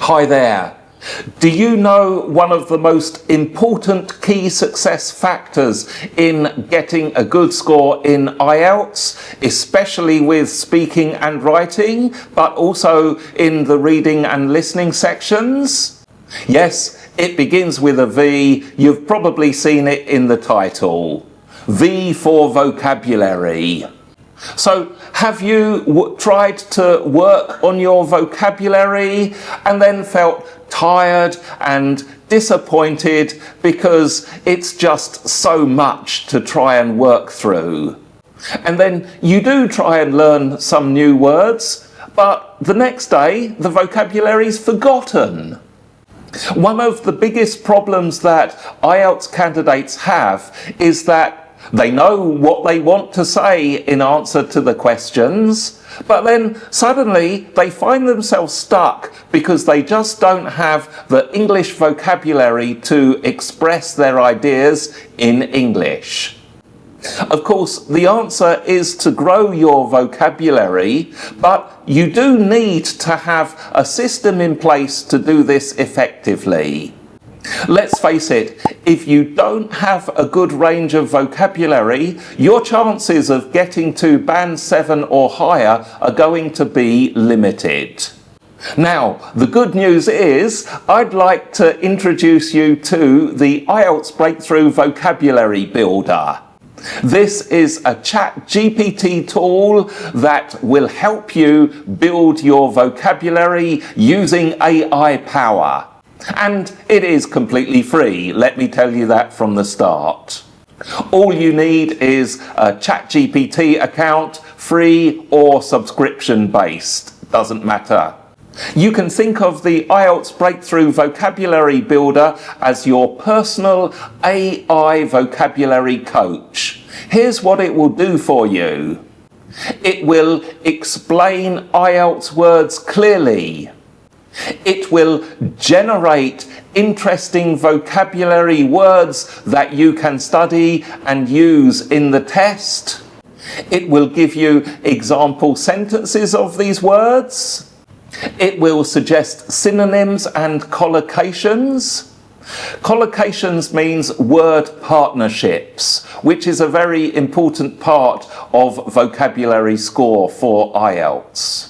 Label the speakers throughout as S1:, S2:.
S1: Hi there. Do you know one of the most important key success factors in getting a good score in IELTS, especially with speaking and writing, but also in the reading and listening sections? Yes, it begins with a V. You've probably seen it in the title. V for vocabulary. So have you tried to work on your vocabulary and then felt tired and disappointed because it's just so much to try and work through? And then you do try and learn some new words, but the next day the vocabulary's forgotten. One of the biggest problems that IELTS candidates have is that they know what they want to say in answer to the questions, but then suddenly they find themselves stuck because they just don't have the English vocabulary to express their ideas in English. Of course, the answer is to grow your vocabulary, but you do need to have a system in place to do this effectively. Let's face it, if you don't have a good range of vocabulary, your chances of getting to band 7 or higher are going to be limited. Now, the good news is, I'd like to introduce you to the IELTS Breakthrough Vocabulary Builder. This is a ChatGPT tool that will help you build your vocabulary using AI power. And it is completely free, let me tell you that from the start. All you need is a ChatGPT account, free or subscription based, doesn't matter. You can think of the IELTS Breakthrough Vocabulary Builder as your personal AI vocabulary coach. Here's what it will do for you. It will explain IELTS words clearly. It will generate interesting vocabulary words that you can study and use in the test. It will give you example sentences of these words. It will suggest synonyms and collocations. Collocations means word partnerships, which is a very important part of vocabulary score for IELTS.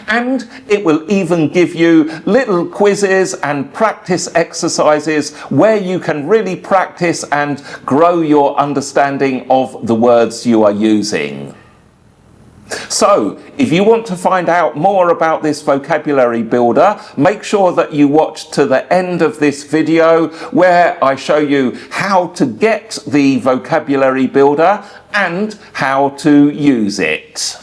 S1: And it will even give you little quizzes and practice exercises where you can really practice and grow your understanding of the words you are using. So, if you want to find out more about this vocabulary builder, make sure that you watch to the end of this video where I show you how to get the vocabulary builder and how to use it.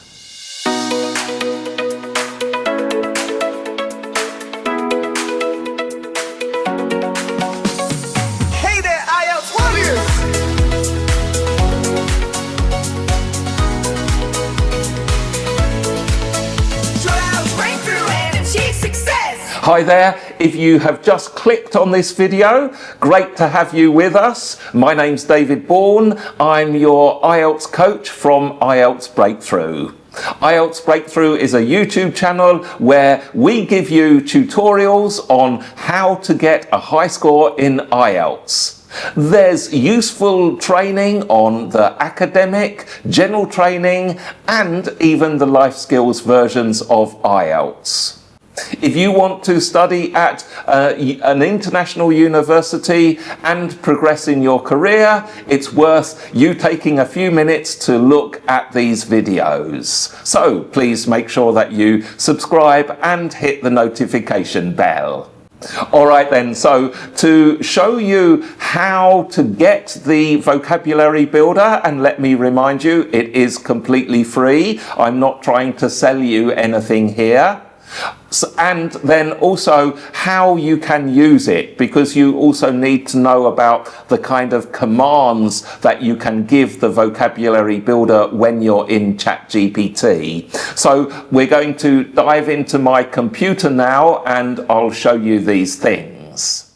S1: Hi there, if you have just clicked on this video, great to have you with us. My name's David Bourne, I'm your IELTS coach from IELTS Breakthrough. IELTS Breakthrough is a YouTube channel where we give you tutorials on how to get a high score in IELTS. There's useful training on the academic, general training, and even the life skills versions of IELTS. If you want to study at an international university and progress in your career, it's worth you taking a few minutes to look at these videos. So please make sure that you subscribe and hit the notification bell. Alright then, so to show you how to get the vocabulary builder, and let me remind you, it is completely free. I'm not trying to sell you anything here. And then also how you can use it, because you also need to know about the kind of commands that you can give the vocabulary builder when you're in ChatGPT. So we're going to dive into my computer now and I'll show you these things.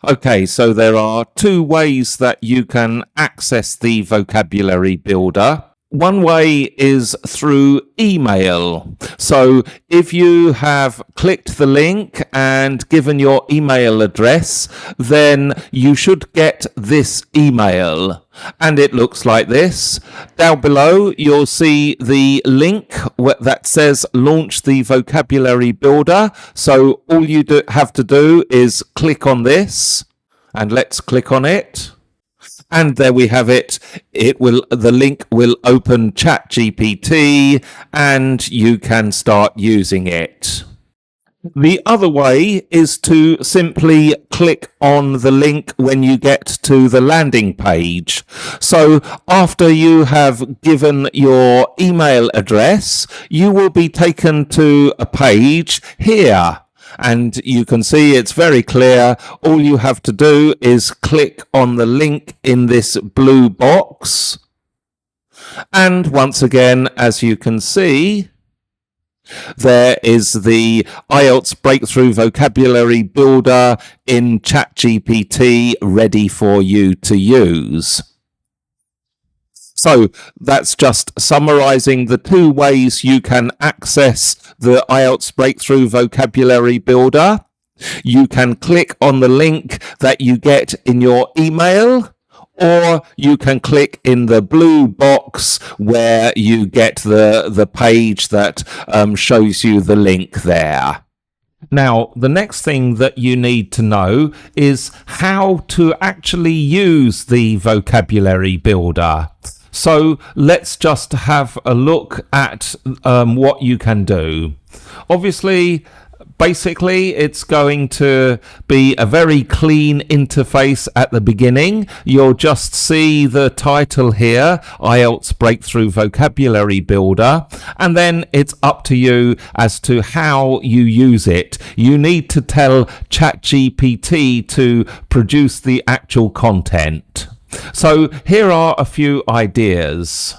S1: Okay, so there are two ways that you can access the vocabulary builder. One way is through email. So if you have clicked the link and given your email address, then you should get this email. And it looks like this. Down below, you'll see the link that says launch the vocabulary builder. So all you have to do is click on this, and let's click on it. And there we have it. The link will open ChatGPT and you can start using it. The other way is to simply click on the link when you get to the landing page. So after you have given your email address, you will be taken to a page here. And you can see it's very clear. All you have to do is click on the link in this blue box. And once again, as you can see, there is the IELTS Breakthrough Vocabulary Builder in ChatGPT ready for you to use. So that's just summarizing the two ways you can access the IELTS Breakthrough Vocabulary Builder. You can click on the link that you get in your email, or you can click in the blue box where you get the page that shows you the link there. Now, the next thing that you need to know is how to actually use the vocabulary builder. So let's just have a look at what you can do. Obviously, basically, it's going to be a very clean interface at the beginning. You'll just see the title here, IELTS Breakthrough Vocabulary Builder, and then it's up to you as to how you use it. You need to tell ChatGPT to produce the actual content. So here are a few ideas.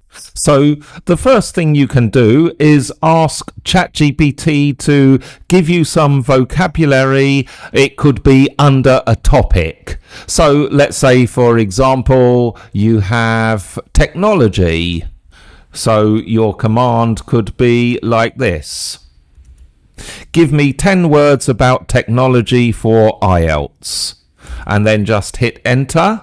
S1: So the first thing you can do is ask ChatGPT to give you some vocabulary. It could be under a topic. So let's say, for example, you have technology. So your command could be like this. Give me 10 words about technology for IELTS. And then just hit enter.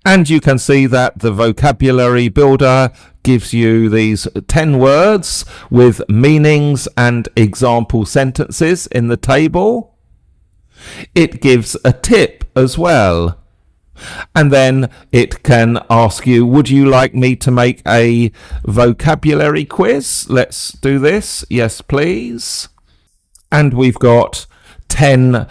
S1: And you can see that the vocabulary builder gives you these 10 words with meanings and example sentences in the table. It gives a tip as well. And then it can ask you, would you like me to make a vocabulary quiz? Let's do this. Yes, please. And we've got 10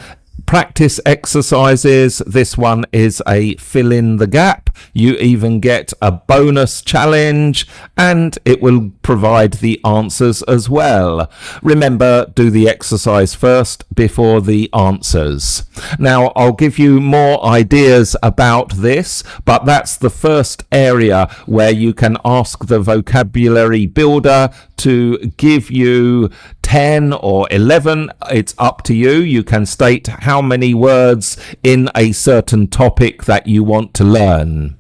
S1: practice exercises. This one is a fill in the gap. You even get a bonus challenge, and it will provide the answers as well. Remember, do the exercise first before the answers. Now, I'll give you more ideas about this, but that's the first area where you can ask the vocabulary builder to give you 10 or 11. It's up to you. You can state how many words in a certain topic that you want to learn.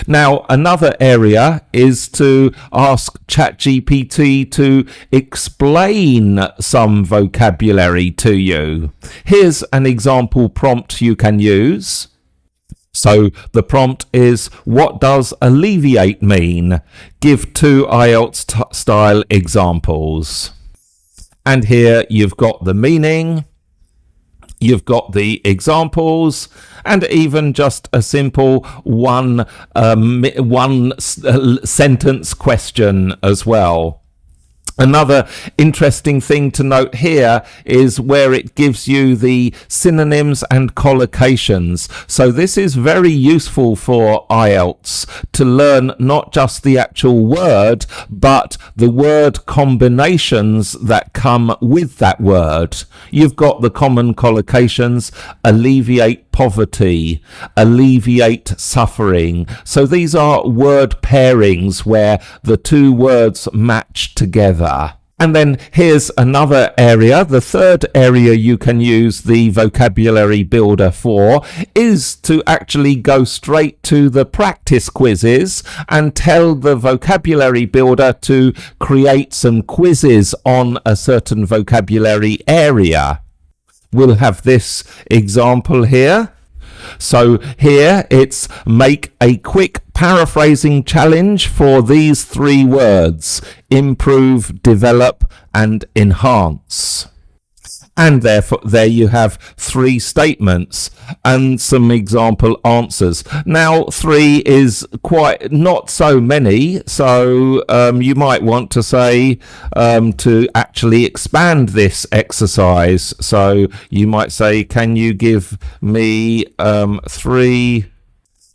S1: Now, another area is to ask ChatGPT to explain some vocabulary to you. Here's an example prompt you can use. So the prompt is, what does alleviate mean? Give 2 IELTS style examples. And here you've got the meaning, you've got the examples, and even just a simple one sentence question as well. Another interesting thing to note here is where it gives you the synonyms and collocations. So this is very useful for IELTS to learn not just the actual word, but the word combinations that come with that word. You've got the common collocations: alleviate poverty, alleviate suffering. So these are word pairings where the two words match together. And then here's another area. The third area you can use the vocabulary builder for is to actually go straight to the practice quizzes and tell the vocabulary builder to create some quizzes on a certain vocabulary area. We'll have this example here. So here it's make a quick paraphrasing challenge for these 3 words: improve, develop, and enhance. And therefore, there you have 3 statements and some example answers. Now, 3 is quite not so many, so you might want to say to actually expand this exercise. So you might say, can you give me 3,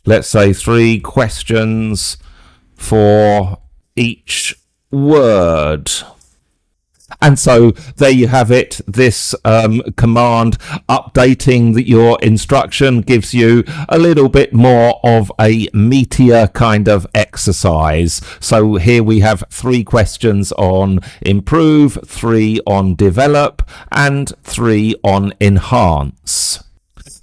S1: let's say 3 questions for each word? And so there you have it. This command updating your instruction gives you a little bit more of a meatier kind of exercise. So here we have 3 questions on improve, 3 on develop, and 3 on enhance.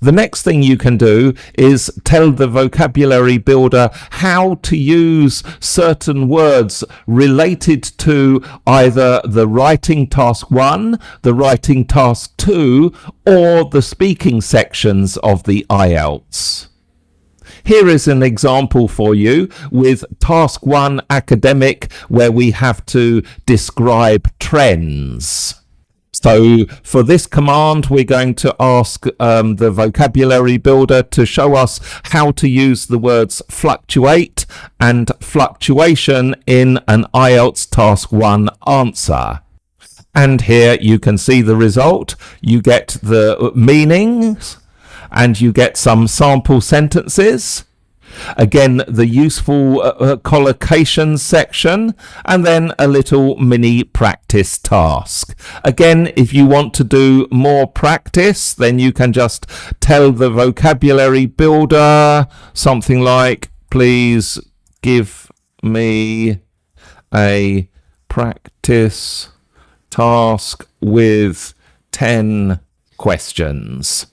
S1: The next thing you can do is tell the vocabulary builder how to use certain words related to either the writing task 1, the writing task 2, or the speaking sections of the IELTS. Here is an example for you with task 1 academic, where we have to describe trends. So for this command, we're going to ask the vocabulary builder to show us how to use the words fluctuate and fluctuation in an IELTS Task 1 answer. And here you can see the result. You get the meanings and you get some sample sentences. Again, the useful collocations section, and then a little mini practice task. Again, if you want to do more practice, then you can just tell the vocabulary builder something like, please give me a practice task with 10 questions.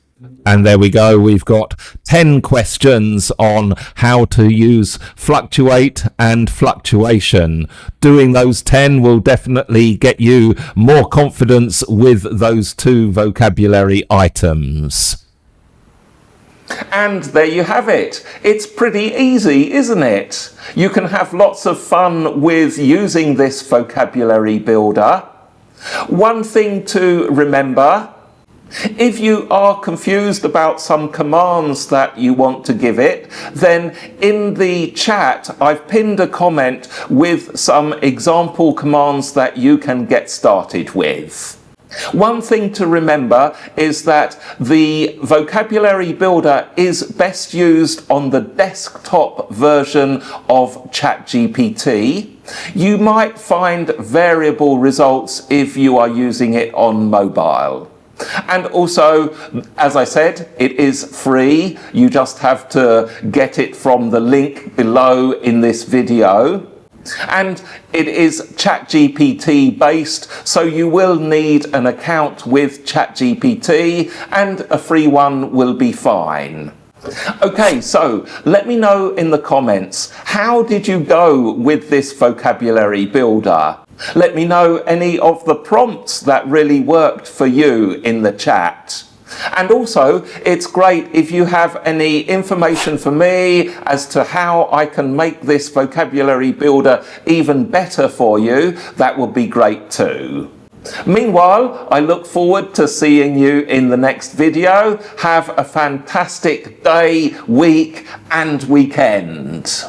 S1: And there we go, we've got 10 questions on how to use fluctuate and fluctuation. Doing those 10 will definitely get you more confidence with those 2 vocabulary items. And there you have it. It's pretty easy, isn't it? You can have lots of fun with using this vocabulary builder. One thing to remember: if you are confused about some commands that you want to give it, then in the chat I've pinned a comment with some example commands that you can get started with. One thing to remember is that the vocabulary builder is best used on the desktop version of ChatGPT. You might find variable results if you are using it on mobile. And also, as I said, it is free. You just have to get it from the link below in this video. And it is ChatGPT based, so you will need an account with ChatGPT, and a free one will be fine. Okay, so let me know in the comments, how did you go with this vocabulary builder? Let me know any of the prompts that really worked for you in the chat. And also, it's great if you have any information for me as to how I can make this vocabulary builder even better for you. That would be great too. Meanwhile, I look forward to seeing you in the next video. Have a fantastic day, week, and weekend.